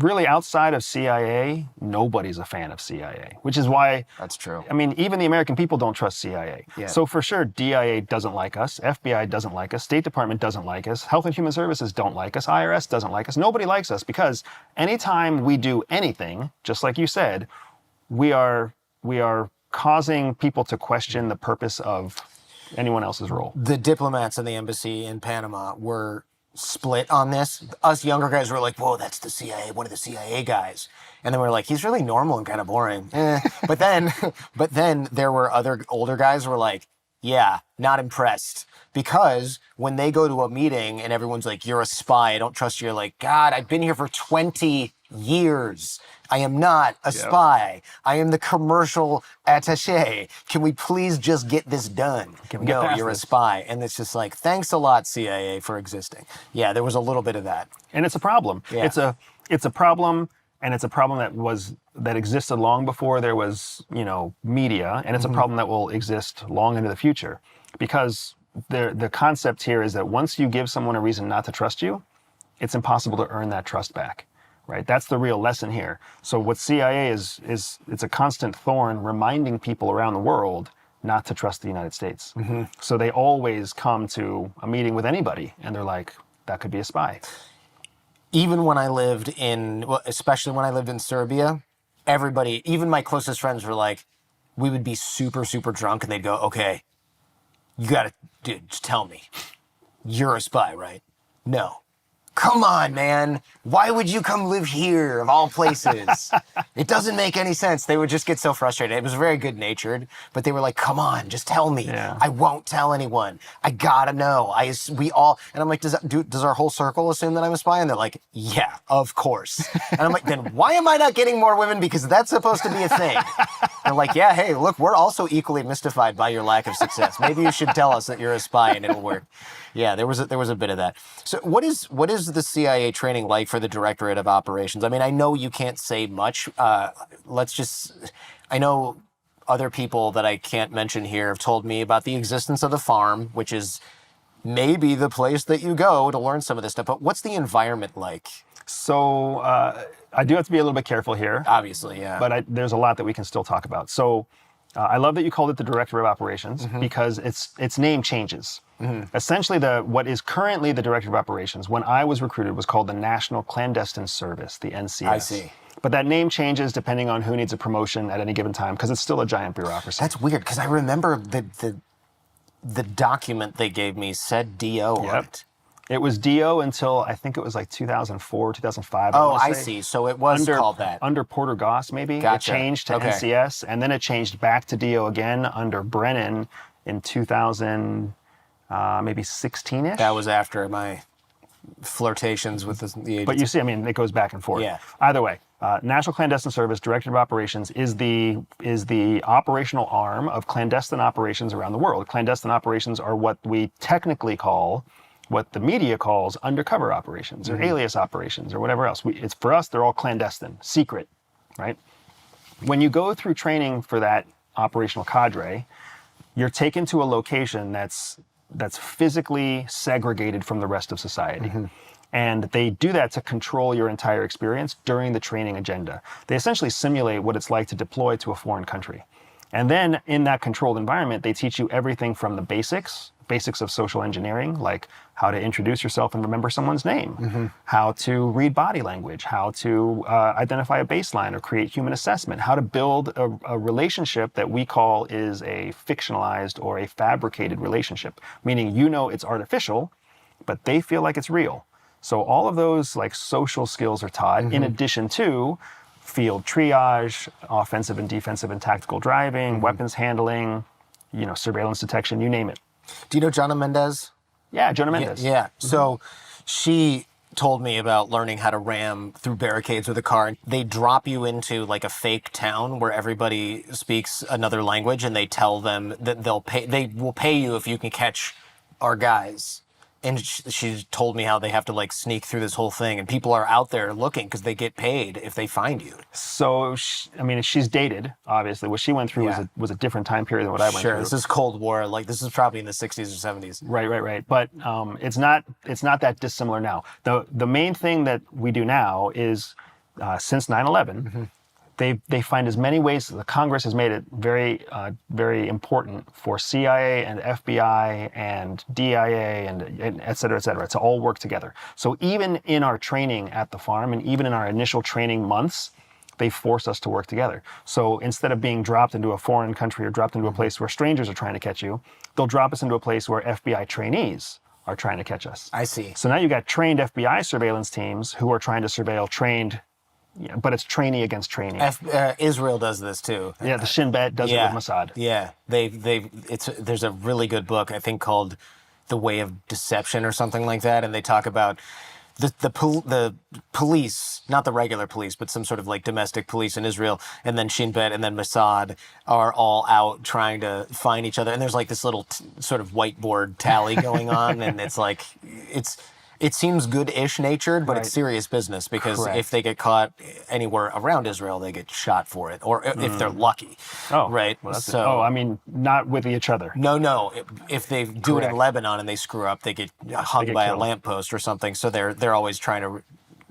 really outside of CIA, nobody's a fan of CIA, which is why... That's true. I mean, even the American people don't trust CIA. Yeah. So for sure, DIA doesn't like us, FBI doesn't like us, State Department doesn't like us, Health and Human Services don't like us, IRS doesn't like us. Nobody likes us because anytime we do anything, just like you said, we are causing people to question the purpose of anyone else's role. The diplomats in the embassy in Panama were split on this. Us younger guys were like, whoa, that's the CIA, one of the CIA guys. And then we were like, he's really normal and kind of boring. But then there were other older guys who were like, yeah, not impressed. Because when they go to a meeting and everyone's like, you're a spy, I don't trust you, you're like, God, I've been here for 20 years. I am not a spy. I am the commercial attaché. Can we please just get this done? No, you're a spy. And it's just like, thanks a lot, CIA, for existing. Yeah, there was a little bit of that. And it's a problem. Yeah. It's a problem, and it's a problem that existed long before there was, media, and it's a problem that will exist long into the future. Because the concept here is that once you give someone a reason not to trust you, it's impossible to earn that trust back. Right, that's the real lesson here. So what CIA is it's a constant thorn reminding people around the world not to trust the United States. So they always come to a meeting with anybody and they're like, that could be a spy. Even when I lived especially when I lived in Serbia, everybody, even my closest friends were like, we would be super, super drunk and they'd go, okay, you gotta, dude, just tell me, you're a spy, right? No. Come on, man. Why would you come live here, of all places? It doesn't make any sense. They would just get so frustrated. It was very good-natured, but they were like, come on, just tell me. Yeah. I won't tell anyone. I gotta know. And I'm like, does our whole circle assume that I'm a spy? And they're like, yeah, of course. And I'm like, then why am I not getting more women? Because that's supposed to be a thing. They're like, yeah, hey, look, we're also equally mystified by your lack of success. Maybe you should tell us that you're a spy and it'll work. Yeah, there was a bit of that. So what is the CIA training like for the Directorate of Operations? I mean, I know you can't say much. I know other people that I can't mention here have told me about the existence of the farm, which is maybe the place that you go to learn some of this stuff. But what's the environment like? So I do have to be a little bit careful here. Obviously, yeah. But there's a lot that we can still talk about. So I love that you called it the Director of Operations because its name changes. Essentially, what is currently the Director of Operations, when I was recruited, was called the National Clandestine Service, the NCS. I see. But that name changes depending on who needs a promotion at any given time because it's still a giant bureaucracy. That's weird because I remember the document they gave me said DO on it. It was DO until I think it was like 2004, 2005. Oh, I see. So it was called that. Under Porter Goss, maybe. Gotcha. It changed to NCS, and then it changed back to DO again under Brennan in 2000, maybe 16-ish. That was after my flirtations with the agency. But you see, I mean, it goes back and forth. Yeah. Either way, National Clandestine Service, Director of Operations, is the operational arm of clandestine operations around the world. Clandestine operations are what we technically call, what the media calls undercover operations or alias operations or whatever else. It's for us, they're all clandestine, secret, right? When you go through training for that operational cadre, you're taken to a location that's physically segregated from the rest of society. And they do that to control your entire experience during the training agenda. They essentially simulate what it's like to deploy to a foreign country. And then in that controlled environment, they teach you everything from the basics of social engineering, like how to introduce yourself and remember someone's name, how to read body language, how to identify a baseline or create human assessment, how to build a relationship that we call is a fictionalized or a fabricated relationship, meaning it's artificial, but they feel like it's real. So all of those like social skills are taught in addition to field triage, offensive and defensive and tactical driving, weapons handling, surveillance detection, you name it. Do you know Jonna Mendez? Yeah, Jonna Mendez. Yeah. So she told me about learning how to ram through barricades with a car. They drop you into like a fake town where everybody speaks another language and they tell them that they will pay you if you can catch our guys. And she told me how they have to like sneak through this whole thing and people are out there looking because they get paid if they find you. So, she's dated, obviously. What she went through was a different time period than what I went through. Sure, this is Cold War. Like, this is probably in the 60s or 70s. Right. But it's not that dissimilar now. The main thing that we do now is since 9/11. They find as many ways. The Congress has made it very important for CIA and FBI and DIA and et cetera, to all work together. So even in our training at the farm and even in our initial training months, they force us to work together. So instead of being dropped into a foreign country or dropped into a place where strangers are trying to catch you, they'll drop us into a place where FBI trainees are trying to catch us. I see. So now you got trained FBI surveillance teams who are trying to surveil trained, but it's trainee against trainee. Israel does this too. Yeah, the Shin Bet does it with Mossad. Yeah, there's a really good book I think called The Way of Deception or something like that, and they talk about the police, not the regular police, but some sort of like domestic police in Israel, and then Shin Bet and then Mossad are all out trying to find each other, and there's like this little sort of whiteboard tally going on, and it's like it seems good-ish natured, but it's serious business because if they get caught anywhere around Israel, they get shot for it, or if they're lucky. Oh, right. Well, I mean, not with each other. No. If they do it in Lebanon and they screw up, they get hung by a lamppost or something. So they're always trying to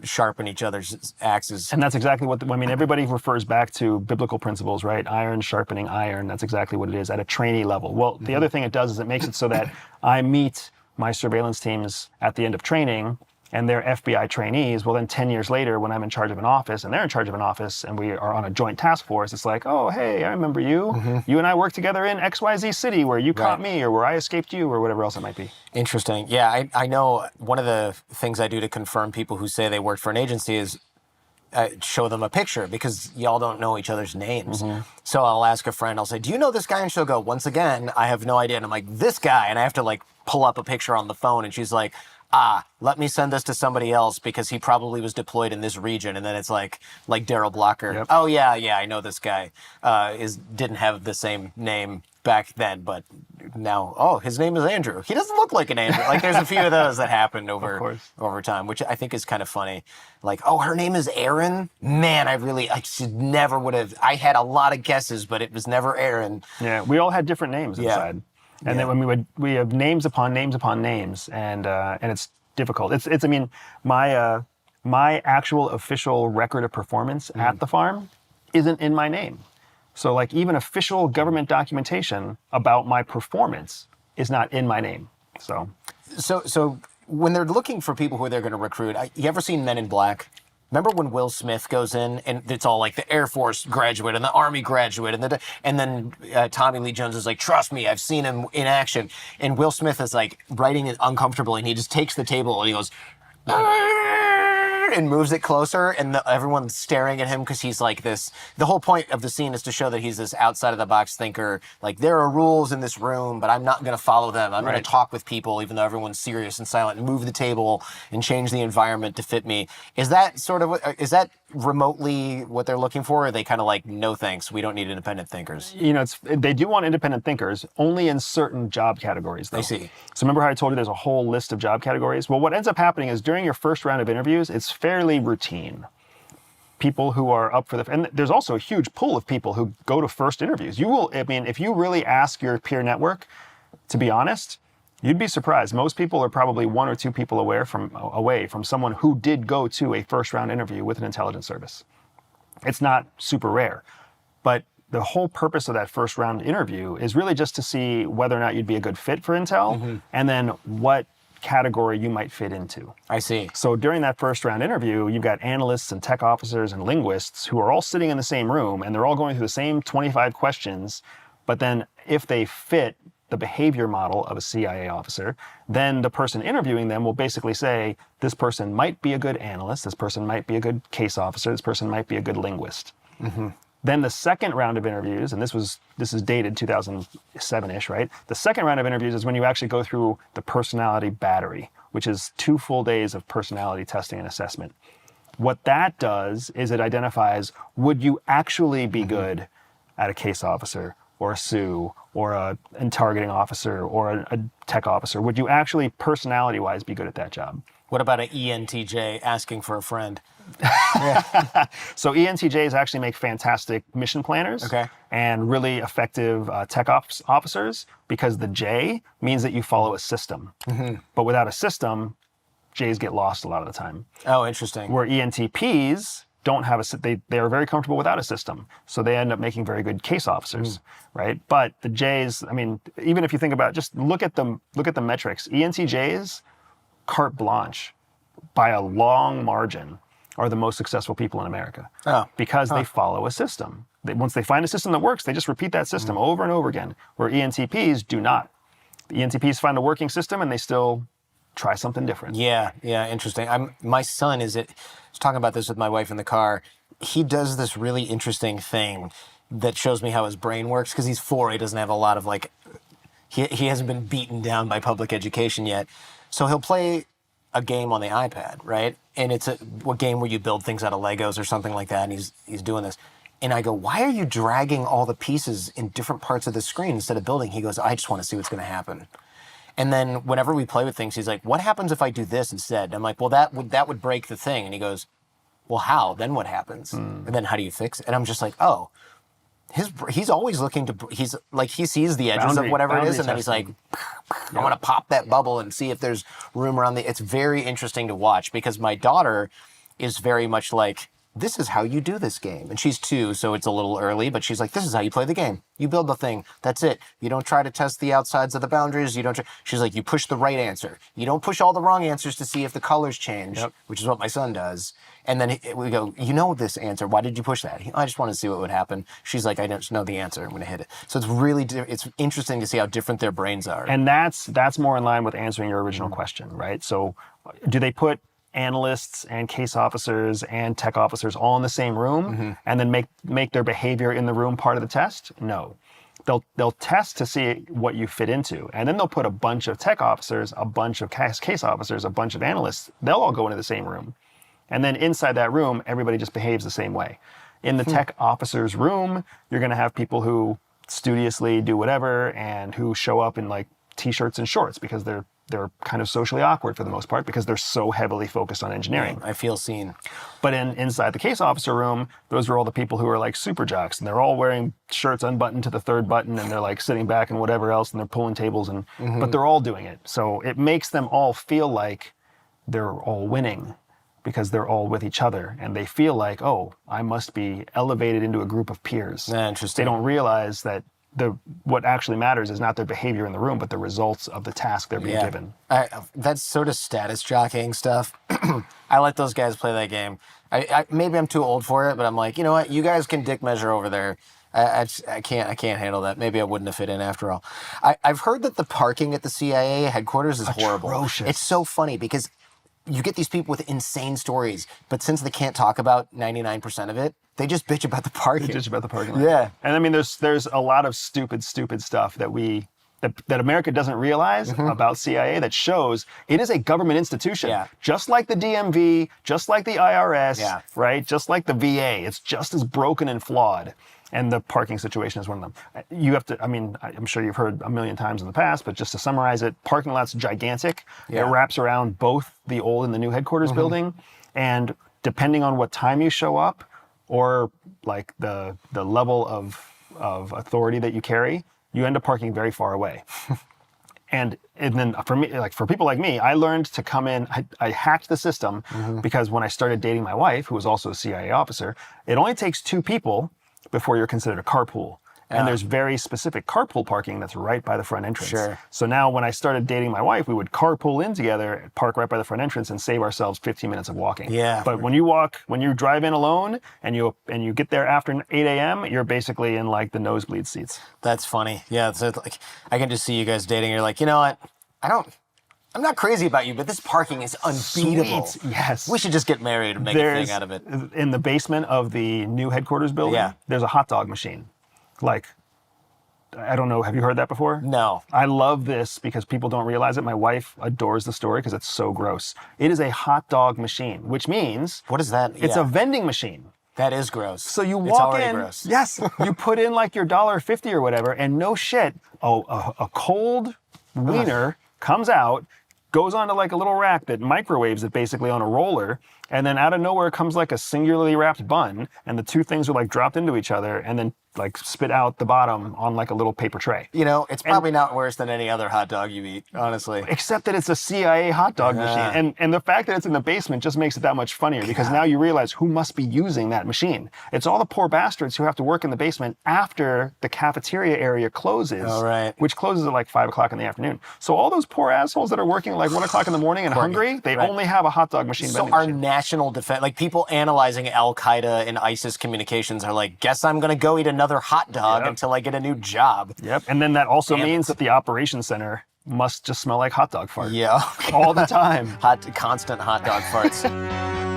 sharpen each other's axes. And that's exactly what, I mean, everybody refers back to biblical principles, right? Iron sharpening iron. That's exactly what it is at a trainee level. Well, the other thing it does is it makes it so that I meet my surveillance teams at the end of training and they're FBI trainees. Well, then 10 years later, when I'm in charge of an office and they're in charge of an office and we are on a joint task force, it's like, oh, hey, I remember you. You and I worked together in XYZ city where you caught me or where I escaped you or whatever else it might be. Interesting. Yeah, I know one of the things I do to confirm people who say they worked for an agency is show them a picture because y'all don't know each other's names. So I'll ask a friend, I'll say, do you know this guy? And she'll go, once again, I have no idea. And I'm like, this guy. And I have to like pull up a picture on the phone. And she's like, let me send this to somebody else because he probably was deployed in this region. And then it's like Daryl Blocker. Yep. Oh, yeah, I know this guy didn't have the same name back then, but now, his name is Andrew. He doesn't look like an Andrew. Like there's a few of those that happened over time, which I think is kind of funny. Like, her name is Aaron? Man, I should never would have. I had a lot of guesses, but it was never Aaron. Yeah, we all had different names inside. And then when we have names upon names upon names, and it's difficult. I mean, my actual official record of performance at the farm isn't in my name. So like even official government documentation about my performance is not in my name. So when they're looking for people who they're going to recruit, you ever seen Men in Black? Remember when Will Smith goes in and it's all like the Air Force graduate and the Army graduate and then Tommy Lee Jones is like, trust me, I've seen him in action. And Will Smith is like writing it uncomfortably and he just takes the table and he goes, and moves it closer and everyone's staring at him because he's like this. The whole point of the scene is to show that he's this outside of the box thinker. Like there are rules in this room, but I'm not going to follow them. I'm going to talk with people even though everyone's serious and silent and move the table and change the environment to fit me. Is that remotely what they're looking for? Or are they kind of like, no thanks, we don't need independent thinkers? You know, they do want independent thinkers only in certain job categories though. I see. So remember how I told you there's a whole list of job categories? Well, what ends up happening is during your first round of interviews, it's fairly routine. People who are up for and there's also a huge pool of people who go to first interviews. If you really ask your peer network, to be honest, you'd be surprised. Most people are probably one or two people away from someone who did go to a first round interview with an intelligence service. It's not super rare, but the whole purpose of that first round interview is really just to see whether or not you'd be a good fit for intel and then what category you might fit into. I see. So during that first round interview, you've got analysts and tech officers and linguists who are all sitting in the same room and they're all going through the same 25 questions. But then if they fit the behavior model of a CIA officer, then the person interviewing them will basically say, this person might be a good analyst, this person might be a good case officer, this person might be a good linguist. Then the second round of interviews, and this is dated 2007-ish, right? The second round of interviews is when you actually go through the personality battery, which is 2 full days of personality testing and assessment. What that does is it identifies, would you actually be good at a case officer or a SUE or a targeting officer or a tech officer? Would you actually personality-wise be good at that job? What about an ENTJ asking for a friend? So ENTJs actually make fantastic mission planners and really effective tech ops officers because the J means that you follow a system. But without a system, Js get lost a lot of the time. Oh, interesting. Where ENTPs don't have they are very comfortable without a system, so they end up making very good case officers, right? But the J's, I mean, even if you think about, just look at the metrics. ENTJs, carte blanche, by a long margin, are the most successful people in America because they follow a system. Once they find a system that works, they just repeat that system over and over again. Where ENTPs do not. The ENTPs find a working system and they still try something different. Yeah, interesting. My son I was talking about this with my wife in the car. He does this really interesting thing that shows me how his brain works because he's 4. He doesn't have a lot of he hasn't been beaten down by public education yet. So he'll play a game on the iPad, right? And it's a game where you build things out of Legos or something like that, and he's doing this. And I go, why are you dragging all the pieces in different parts of the screen instead of building? He goes, I just want to see what's going to happen. And then whenever we play with things, he's like, what happens if I do this instead? I'm like, well, that would break the thing. And he goes, well, how? Then what happens? And then how do you fix it? And I'm just like, oh, he's always looking to, he sees the edges of whatever it is, and then he's like, I want to pop that bubble and see if there's room around it's very interesting to watch because my daughter is very much like, this is how you do this game. And she's 2, so it's a little early, but she's like, this is how you play the game. You build the thing. That's it. You don't try to test the outsides of the boundaries. She's like, you push the right answer. You don't push all the wrong answers to see if the colors change, which is what my son does. And then we go, you know this answer. Why did you push that? I just want to see what would happen. She's like, I don't know the answer. I'm going to hit it. So it's really, it's interesting to see how different their brains are. And that's more in line with answering your original question, right? So do they put analysts and case officers and tech officers all in the same room and then make their behavior in the room part of the test? No. They'll test to see what you fit into, and then they'll put a bunch of tech officers, a bunch of case officers, a bunch of analysts. They'll all go into the same room, and then inside that room, everybody just behaves the same way. In the tech officers' room, you're going to have people who studiously do whatever and who show up in like t-shirts and shorts because they're kind of socially awkward for the most part because they're so heavily focused on engineering. I feel seen. But inside the case officer room, those are all the people who are like super jocks, and they're all wearing shirts unbuttoned to the 3rd button, and they're like sitting back and whatever else, and they're pulling tables, but they're all doing it. So it makes them all feel like they're all winning because they're all with each other, and they feel like, oh, I must be elevated into a group of peers. Interesting. They don't realize that what actually matters is not their behavior in the room, but the results of the task they're being given. That's sort of status jockeying stuff. I let those guys play that game. Maybe I'm too old for it, but I'm like, you know what? You guys can dick measure over there. I can't handle that. Maybe I wouldn't have fit in after all. I've heard that the parking at the CIA headquarters is horrible. Atrocious. It's so funny because you get these people with insane stories, but since they can't talk about 99% of it, they just bitch about the parking. They bitch about the parking lot. Yeah. And I mean, there's a lot of stupid stuff that America doesn't realize about CIA that shows it is a government institution. Yeah. Just like the DMV, just like the IRS, right? Just like the VA. It's just as broken and flawed. And the parking situation is one of them. You have to, I mean, I'm sure you've heard a million times in the past, but just to summarize it, parking lot's gigantic. Yeah. It wraps around both the old and the new headquarters building. And depending on what time you show up or like the level of authority that you carry, you end up parking very far away. And then for me, like for people like me, I learned to come in, I hacked the system because when I started dating my wife, who was also a CIA officer, it only takes 2 people before you're considered a carpool. And there's very specific carpool parking that's right by the front entrance. Sure. So now when I started dating my wife, we would carpool in together, park right by the front entrance, and save ourselves 15 minutes of walking. Yeah. But when you drive in alone and you get there after 8 a.m., you're basically in like the nosebleed seats. That's funny. Yeah, so like I can just see you guys dating. You're like, you know what? I'm not crazy about you, but this parking is unbeatable. Sweet. Yes. We should just get married and make a thing out of it. In the basement of the new headquarters building, there's a hot dog machine. Like, I don't know, have you heard that before? No. I love this because people don't realize it. My wife adores the story because it's so gross. It is a hot dog machine, which means... What is that? It's a vending machine. That is gross. So you It's walk already in, gross. yes, you put in like your $1.50 or whatever, and no shit, a cold wiener comes out, goes onto like a little rack that microwaves it basically on a roller, and then out of nowhere comes like a singularly wrapped bun, and the two things are like dropped into each other, and then like spit out the bottom on like a little paper tray. You know, it's probably not worse than any other hot dog you eat, honestly. Except that it's a CIA hot dog machine. And the fact that it's in the basement just makes it that much funnier because now you realize who must be using that machine. It's all the poor bastards who have to work in the basement after the cafeteria area closes, which closes at like 5 o'clock in the afternoon. So all those poor assholes that are working at like 1 o'clock in the morning and hungry, they only have a hot dog machine. So our national defense, like people analyzing Al-Qaeda and ISIS communications are like, guess I'm going to go eat another hot dog until I get a new job. Yep. And then that also means that the operations center must just smell like hot dog farts. Yeah. All the time. Constant hot dog farts.